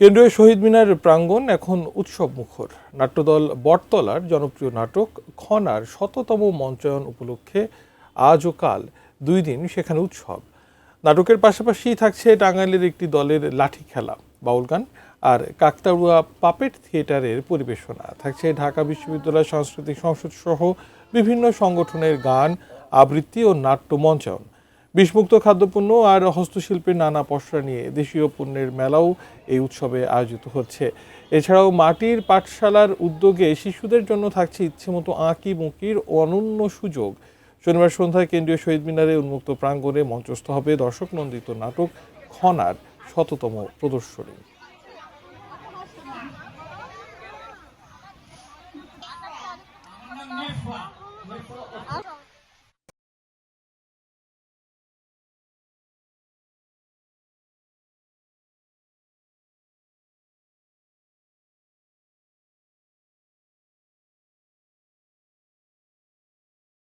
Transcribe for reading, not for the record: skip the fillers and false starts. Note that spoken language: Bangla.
কেন্দ্রীয় শহীদ মিনার প্রাঙ্গণ এখন উৎসব মুখর। নাট্যদল বটতলার জনপ্রিয় নাটক খনার ১০০তম মঞ্চায়ন উপলক্ষে আজ ও কাল ২ দিন সেখানে উৎসব। নাটকের পাশাপাশি থাকছে টাঙ্গাইলের একটি দলের লাঠি খেলা, বাউল গান আর কাকতাড়ুয়া পাপেট থিয়েটারের পরিবেশনা। থাকছে ঢাকা বিশ্ববিদ্যালয় সাংস্কৃতিক সংসদ সহ বিভিন্ন সংগঠনের গান, আবৃত্তি ও নাট্য মঞ্চায়ন। বিষমুক্ত খাদ্যপণ্য আর হস্তশিল্পের নানা পসরা নিয়ে দেশীয় পণ্যের মেলাও এই উৎসবে আয়োজিত হচ্ছে। এছাড়াও মাটির পাঠশালার উদ্যোগে শিশুদের জন্য থাকছে ইচ্ছেমতো আঁকি বুঁকির অনন্য সুযোগ। শনিবার সন্ধ্যায় কেন্দ্রীয় শহীদ মিনারে উন্মুক্ত প্রাঙ্গণে মঞ্চস্থ হবে দর্শক নন্দিত নাটক খনার ১০০তম প্রদর্শনী।